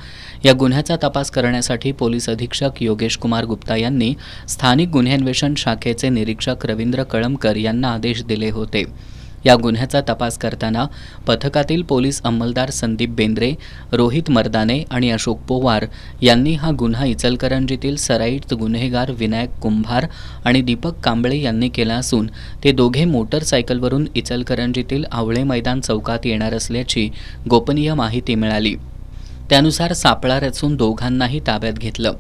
B: या गुन्ह्याचा तपास करण्यासाठी पोलीस अधीक्षक योगेश कुमार गुप्ता यांनी स्थानिक गुन्हे अन्वेषण शाखेचे निरीक्षक रवींद्र कळमकर यांना आदेश दिले होते. या गुन्ह्याचा तपास करताना पथकातील पोलीस अंमलदार संदीप बेंद्रे, रोहित मर्दाने आणि अशोक पोवार यांनी हा गुन्हा इचलकरंजीतील सराईत गुन्हेगार विनायक कुंभार आणि दीपक कांबळे यांनी केला असून ते दोघे मोटरसायकलवरून इचलकरंजीतील आवळे मैदान चौकात येणार असल्याची गोपनीय माहिती मिळाली. त्यानुसार सापळा रचून दोघांनाही ताब्यात घेतलं.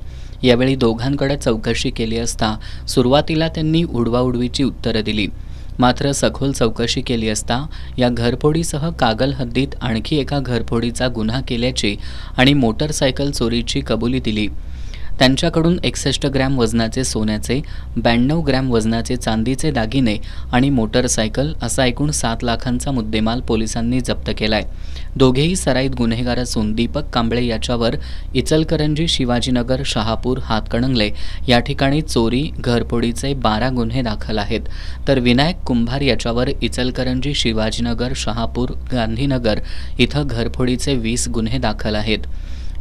B: यावेळी दोघांकडे चौकशी केली असता सुरुवातीला त्यांनी उडवाउडवीची उत्तरं दिली. मात्र सखोल चौकशी केली असता या घरफोडीसह कागल हद्दीत आणखी एका घरफोडीचा गुन्हा केल्याची आणि मोटरसायकल चोरीची कबुली दिली. त्यांच्याकडून 61 ग्रॅम वजनाचे सोन्याचे, 92 ग्रॅम वजनाचे चांदीचे दागिने आणि मोटरसायकल असा एकूण 7 लाखांचा मुद्देमाल पोलिसांनी जप्त केलाय. दोघेही सराईत गुन्हेगार असून दीपक कांबळे याच्यावर इचलकरंजी, शिवाजीनगर, शहापूर, हातकणंगले या ठिकाणी चोरी, घरफोडीचे 12 गुन्हे दाखल आहेत. तर विनायक कुंभार याच्यावर इचलकरंजी, शिवाजीनगर, शहापूर, गांधीनगर इथं घरफोडीचे 20 गुन्हे दाखल आहेत.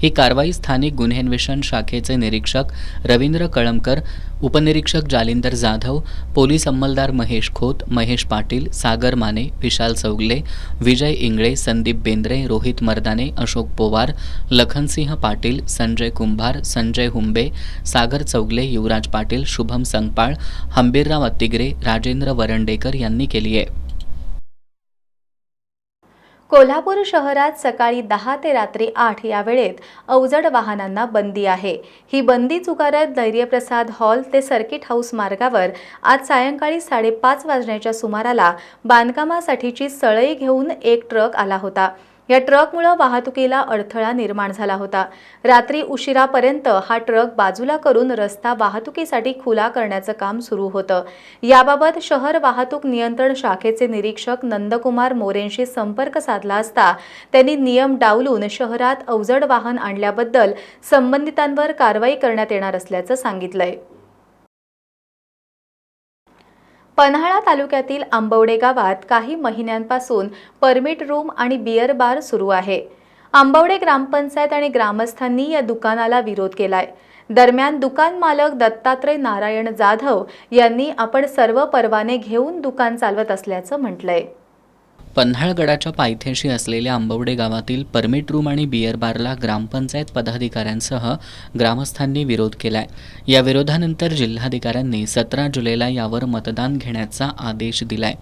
B: ही कारवाई स्थानिक गुन्हे अन्वेषण शाखेचे निरीक्षक रवींद्र कळमकर, उपनिरीक्षक जालिंदर जाधव, पोलीस अंमलदार महेश खोत, महेश पाटील, सागर माने, विशाल चौगले, विजय इंगळे, संदीप बेंद्रे, रोहित मर्दाने, अशोक पोवार, लखनसिंह पाटील, संजय कुंभार, संजय हुंबे, सागर चौगले, युवराज पाटील, शुभम संगपाळ, हंबीरराव अत्तिगरे, राजेंद्र वरंडेकर यांनी केली आहे.
A: कोल्हापूर शहरात सकाळी 10 ते रात्री 8 या वेळेत अवजड वाहनांना बंदी आहे. ही बंदी चुकारत धैर्यप्रसाद हॉल ते सर्किट हाऊस मार्गावर आज सायंकाळी 5:30 वाजण्याच्या सुमाराला बांधकामासाठीची सळई घेऊन एक ट्रक आला होता. या ट्रकमुळे वाहतुकीला अडथळा निर्माण झाला होता. रात्री उशिरापर्यंत हा ट्रक बाजूला करून रस्ता वाहतुकीसाठी खुला करण्याचं काम सुरू होतं. याबाबत शहर वाहतूक नियंत्रण शाखेचे निरीक्षक नंदकुमार मोरेंशी संपर्क साधला असता त्यांनी नियम डावलून शहरात अवजड वाहन आणल्याबद्दल संबंधितांवर कारवाई करण्यात येणार असल्याचं सांगितलंय. पन्हाळा तालुक्यातील आंबवडे गावात काही महिन्यांपासून परमिट रूम आणि बियर बार सुरू आहे. आंबवडे ग्रामपंचायत आणि ग्रामस्थांनी या दुकानाला विरोध केलाय. दरम्यान दुकान मालक दत्तात्रय नारायण जाधव यांनी आपण सर्व परवाने घेऊन दुकान चालवत असल्याचं म्हटलंय.
B: पन्हाळगडाच्या पायथ्याशी असलेल्या आंबवडे गावातील परमिट रूम आणि बियर बारला ग्रामपंचायत पदाधिकाऱ्यांसह ग्रामस्थांनी विरोध केलाय. या विरोधानंतर जिल्हाधिकाऱ्यांनी 17 जुलैला यावर मतदान घेण्याचा आदेश दिलाय.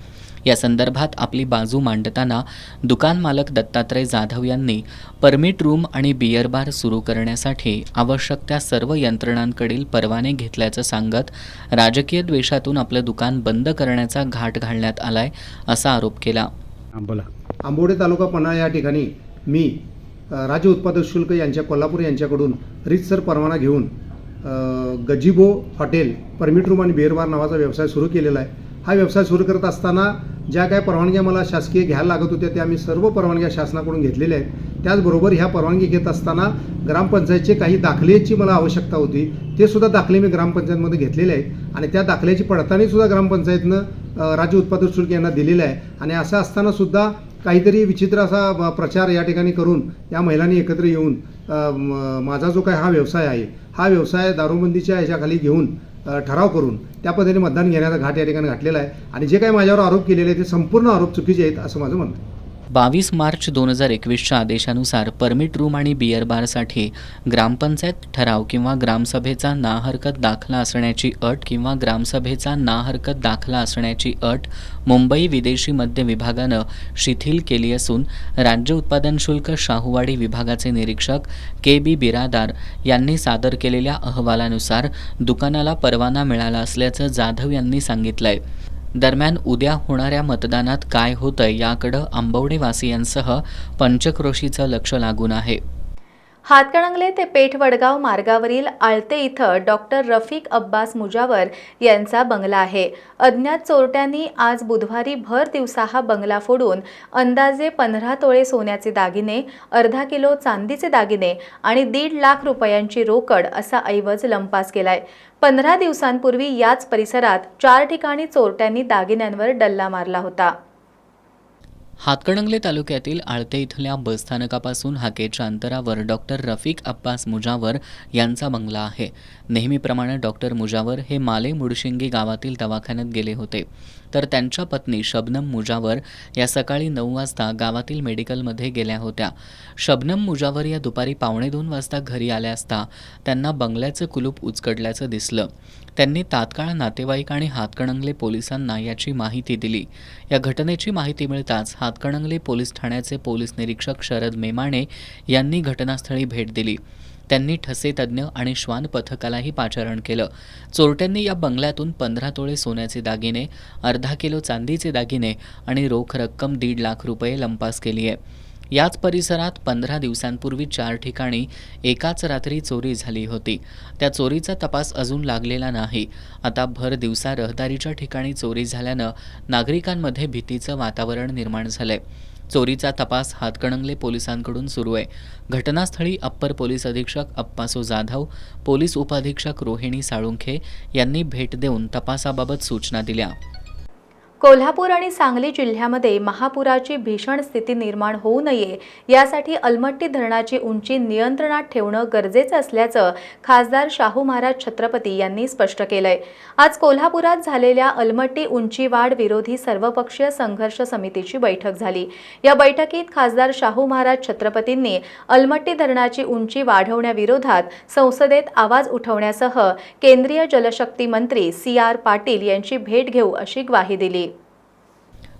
B: या संदर्भात आपली बाजू मांडताना दुकान मालक दत्तात्रय जाधव यांनी परमिट रूम आणि बियर बार सुरू करण्यासाठी आवश्यक त्या सर्व यंत्रणांकडील परवाने घेतल्याचं सांगत राजकीय द्वेषातून आपलं दुकान बंद करण्याचा घाट घालण्यात आलाय असा आरोप केला.
I: आंबवडे तालुका पन्हाळ या ठिकाणी मी राज्य उत्पादक शुल्क यांच्या कोल्हापूर यांच्याकडून रीतसर परवाना घेऊन गजिबो हॉटेल परमिट रूम आणि बिअर बार नावाचा व्यवसाय सुरू केलेला आहे. हा व्यवसाय सुरू करत असताना ज्या काय परवानग्या मला शासकीय घ्यायला लागत होत्या त्या मी सर्व परवानग्या शासनाकडून घेतलेल्या आहेत. त्याचबरोबर ह्या परवानगी घेत असताना ग्रामपंचायतचे काही दाखलेची मला आवश्यकता होती. ते सुद्धा दाखले मी ग्रामपंचायतमध्ये घेतलेले आहेत आणि त्या दाखल्याची पडताळणीसुद्धा ग्रामपंचायतनं राज्य उत्पादक शुल्क यांना दिलेलं आहे. आणि असं असताना सुद्धा काहीतरी विचित्र असा प्रचार या ठिकाणी करून या महिलांनी एकत्र येऊन माझा जो काय हा व्यवसाय आहे हा व्यवसाय दारूबंदीच्या ह्याच्याखाली घेऊन ठराव करून त्या पद्धतीने मतदान घेण्याचा घाट या ठिकाणी घातलेला आहे. आणि जे काही माझ्यावर आरोप केलेले आहेत ते संपूर्ण आरोप चुकीचे आहेत असं माझं म्हणणं आहे.
B: 22 मार्च 2021च्या आदेशानुसार परमिट रूम आणि बियर बारसाठी ग्रामपंचायत ठराव किंवा ग्रामसभेचा नाहरकत दाखला असण्याची अट किंवा ग्रामसभेचा नाहरकत दाखला असण्याची अट मुंबई विदेशी मद्य विभागानं शिथिल केली असून राज्य उत्पादन शुल्क शाहूवाडी विभागाचे निरीक्षक KB बिरादार यांनी सादर केलेल्या अहवालानुसार दुकानाला परवाना मिळाला असल्याचं जाधव यांनी सांगितलंय. दरम्यान उद्या होणाऱ्या मतदानात काय होतंय याकडं आंबवडेवासियांसह पंचक्रोशीचं लक्ष लागून आहे.
A: हातकणंगले ते पेठ वडगाव मार्गावरील आळते इथं डॉक्टर रफिक अब्बास मुजावर यांचा बंगला आहे. अज्ञात चोरट्यांनी आज बुधवारी भर दिवसा हा बंगला फोडून अंदाजे 15 तोळे सोन्याचे दागिने, अर्धा किलो चांदीचे दागिने आणि 1.5 लाख रुपयांची रोकड असा ऐवज लंपास केलाय. 15 दिवसांपूर्वी याच परिसरात 4 ठिकाणी चोरट्यांनी दागिन्यांवर डल्ला मारला होता.
B: हातकणंगले तालुक्यातील आळते इथल्या बसस्थानकापासून हाकेच्या अंतरावर डॉक्टर रफिक अब्बास मुजावर यांचा बंगला आहे. नेहमीप्रमाणे डॉक्टर मुजावर हे माले मुडशिंगी गावातील दवाखान्यात गेले होते, तर त्यांच्या पत्नी शबनम मुजावर या सकाळी 9 वाजता गावातील मेडिकलमध्ये गेल्या होत्या. शबनम मुजावर या दुपारी 1:45 वाजता घरी आल्या असता त्यांना बंगल्याचं कुलूप उचकडल्याचं दिसलं. त्यांनी तात्काळ नातेवाईक आणि हातकणंगले पोलिसांना याची माहिती दिली. या घटनेची माहिती मिळताच हातकणंगले पोलीस ठाण्याचे पोलीस निरीक्षक शरद मेमाणे यांनी घटनास्थळी भेट दिली. त्यांनी ठसे तज्ज्ञ आणि श्वान पथकालाही पाचारण केलं. चोरट्यांनी या बंगल्यातून 15 तोळे सोन्याचे दागिने, अर्धा किलो चांदीचे दागिने आणि रोख रक्कम 1.5 लाख रुपये लंपास केली आहे. याच परिसरात 15 दिवसांपूर्वी 4 ठिकाणी एकाच रात्री चोरी झाली होती. त्या चोरीचा तपास अजून लागलेला नाही. आता भर दिवसा रहदारीच्या ठिकाणी चोरी झाल्यानं नागरिकांमध्ये भीतीचं वातावरण निर्माण झालंय. चोरीचा तपास हातकणंगले पोलिसांकडून सुरू आहे. घटनास्थळी अप्पर पोलीस अधीक्षक अप्पासो जाधव, पोलीस उपअधीक्षक रोहिणी साळुंखे यांनी भेट देऊन तपासाबाबत सूचना दिल्या.
A: कोल्हापूर आणि सांगली जिल्ह्यामध्ये महापुराची भीषण स्थिती निर्माण होऊ नये यासाठी अलमट्टी धरणाची उंची नियंत्रणात ठेवणं गरजेचं असल्याचं खासदार शाहू महाराज छत्रपती यांनी स्पष्ट केलंय. आज कोल्हापुरात झालेल्या अलमट्टी उंचीवाढ विरोधी सर्वपक्षीय संघर्ष समितीची बैठक झाली. या बैठकीत खासदार शाहू महाराज छत्रपतींनी अलमट्टी धरणाची उंची वाढवण्याविरोधात संसदेत आवाज उठवण्यासह केंद्रीय जलशक्ती मंत्री CR पाटील यांची भेट घेऊ अशी ग्वाही दिली.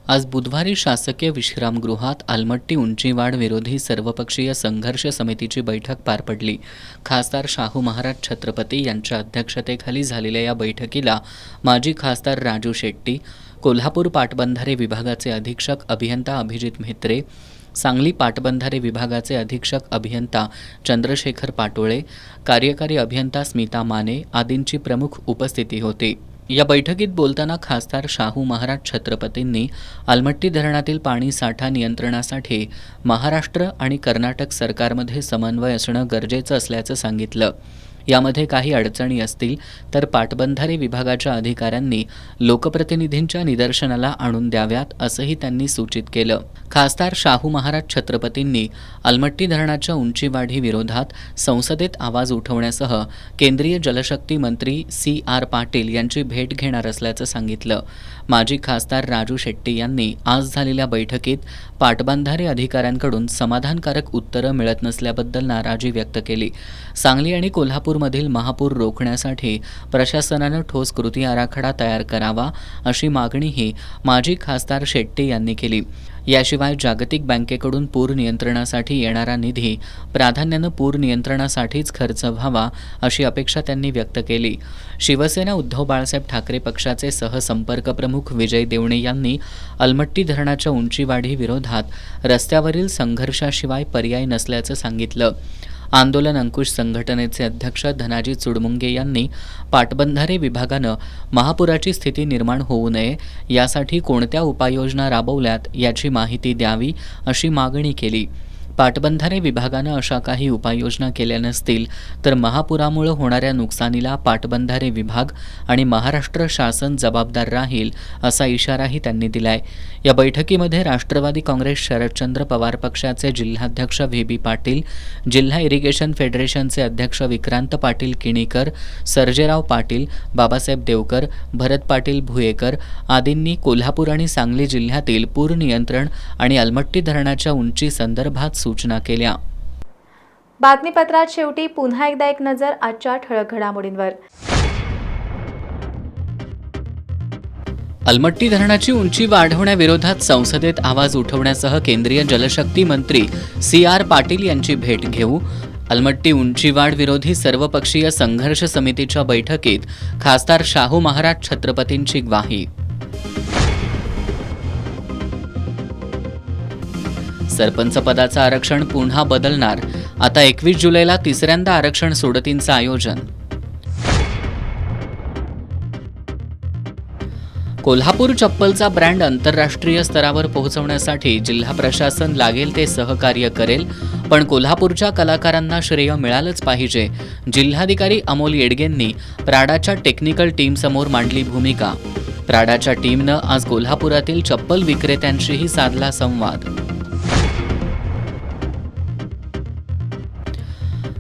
B: आज बुधवारी शासकीय विश्रामगृहात आलमट्टी उंचीवाढ विरोधी सर्वपक्षीय संघर्ष समितीची बैठक पार पडली. खासदार शाहू महाराज छत्रपती यांच्या अध्यक्षतेखाली झालेल्या या बैठकीला माजी खासदार राजू शेट्टी, कोल्हापूर पाटबंधारे विभागाचे अधीक्षक अभियंता अभिजित म्हेत्रे, सांगली पाटबंधारे विभागाचे अधीक्षक अभियंता चंद्रशेखर पाटोळे, कार्यकारी अभियंता स्मिता माने आदींची प्रमुख उपस्थिती होती. या बैठकीत बोलताना खासदार शाहू महाराज छत्रपतींनी आलमट्टी धरणातील पाणी साठा नियंत्रणासाठी महाराष्ट्र आणि कर्नाटक सरकारमध्ये समन्वय असणं गरजेचं असल्याचं सांगितलं. यामध्ये काही अडचणी असतील तर पाटबंधारे विभागाच्या अधिकाऱ्यांनी लोकप्रतिनिधींच्या निदर्शनाला आणून द्याव्यात असंही त्यांनी सूचित केलं. खासदार शाहू महाराज छत्रपतींनी अलमट्टी धरणाच्या उंचीवाढी विरोधात संसदेत आवाज उठवण्यासह केंद्रीय जलशक्ती मंत्री C.R. पाटील यांची भेट घेणार असल्याचं सांगितलं. माजी खासदार राजू शेट्टी यांनी आज झालेल्या बैठकीत पाटबंधारे अधिकाऱ्यांकडून समाधानकारक उत्तरं मिळत नसल्याबद्दल नाराजी व्यक्त केली. सांगली आणि कोल्हापूरमधील महापूर रोखण्यासाठी प्रशासनानं ठोस कृती आराखडा तयार करावा अशी मागणीही माजी खासदार शेट्टी यांनी केली. याशिवाय जागतिक बँकेकडून पूर नियंत्रणासाठी येणारा निधी प्राधान्यानं पूर नियंत्रणासाठीच खर्च व्हावा अशी अपेक्षा त्यांनी व्यक्त केली. शिवसेना उद्धव बाळासाहेब ठाकरे पक्षाचे सहसंपर्क प्रमुख विजय देवणे यांनी अलमट्टी धरणाच्या उंचीवाढी विरोधात रस्त्यावरील संघर्षाशिवाय पर्याय नसल्याचं सांगितलं. आंदोलन अंकुश संघटनेचे अध्यक्ष धनाजी चुडमुंगे यांनी पाटबंधारे विभागानं महापुराची स्थिती निर्माण होऊ नये यासाठी कोणत्या उपाययोजना राबवल्यात याची माहिती द्यावी अशी मागणी केली. पाटबंधारे विभागानं अशा काही उपाययोजना केल्या नसतील तर महापुरामुळे होणाऱ्या नुकसानीला पाटबंधारे विभाग आणि महाराष्ट्र शासन जबाबदार राहील असा इशाराही त्यांनी दिलाय. या बैठकीमध्ये राष्ट्रवादी काँग्रेस शरदचंद्र पवार पक्षाचे जिल्हाध्यक्ष VB पाटील, जिल्हा इरिगेशन फेडरेशनचे अध्यक्ष विक्रांत पाटील किणीकर, सर्जेराव पाटील, बाबासाहेब देवकर, भरत पाटील भुयेकर आदींनी कोल्हापूर आणि सांगली जिल्ह्यातील पूर नियंत्रण आणि अलमट्टी धरणाच्या उंची संदर्भात सूचना केल्या.
A: बातमीपत्रात शेवटी पुन्हा एकदा एक नजर आजच्या ठळक घडामोडींवर.
B: अलमट्टी धरणाची उंची वाढवण्याविरोधात संसदेत आवाज उठवण्यासह केंद्रीय जलशक्ती मंत्री C.R. पाटील यांची भेट घेऊ. अलमट्टी उंचीवाढ विरोधी सर्वपक्षीय संघर्ष समितीच्या बैठकीत खासदार शाहू महाराज छत्रपतींची ग्वाही. सरपंच पदाचं आरक्षण पुन्हा बदलणार. आता 21 जुलैला तिसऱ्यांदा आरक्षण सोडतींचं आयोजन. कोल्हापूर चप्पलचा ब्रँड आंतरराष्ट्रीय स्तरावर पोहोचवण्यासाठी जिल्हा प्रशासन लागेल ते सहकार्य करेल, पण कोल्हापूरच्या कलाकारांना श्रेय मिळालंच पाहिजे. जिल्हाधिकारी अमोल येडगेंनी प्राडाच्या टेक्निकल टीमसमोर मांडली भूमिका. प्राडाच्या टीमनं आज कोल्हापुरातील चप्पल विक्रेत्यांशीही साधला संवाद.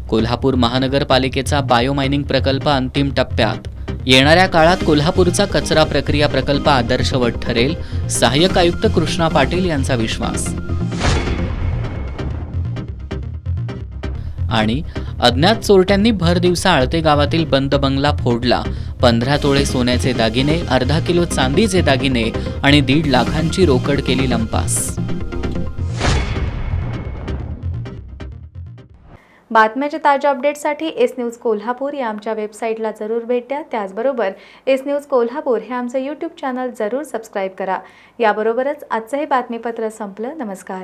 B: कोल्हापूर महानगरपालिकेचा बायोमायनिंग प्रकल्प अंतिम टप्प्यात. येणाऱ्या काळात कोल्हापूरचा कचरा प्रक्रिया प्रकल्प आदर्शवत ठरेल, सहाय्यक आयुक्त कृष्णा पाटील यांचा विश्वास. आणि अज्ञात चोरट्यांनी भर दिवसा आळते गावातील बंद बंगला फोडला. 15 तोळे सोन्याचे दागिने, अर्धा किलो चांदीचे दागिने आणि 1.5 लाखांची रोकड केली लंपास.
A: बातम्याच्या ताज्या अपडेट्ससाठी एस न्यूज कोल्हापूर या आमच्या वेबसाईटला जरूर भेट द्या. त्याचबरोबर एस न्यूज कोल्हापूर हे आमचं YouTube चॅनल जरूर सबस्क्राईब करा. याबरोबरच आजचं हे बातमीपत्र संपलं. नमस्कार.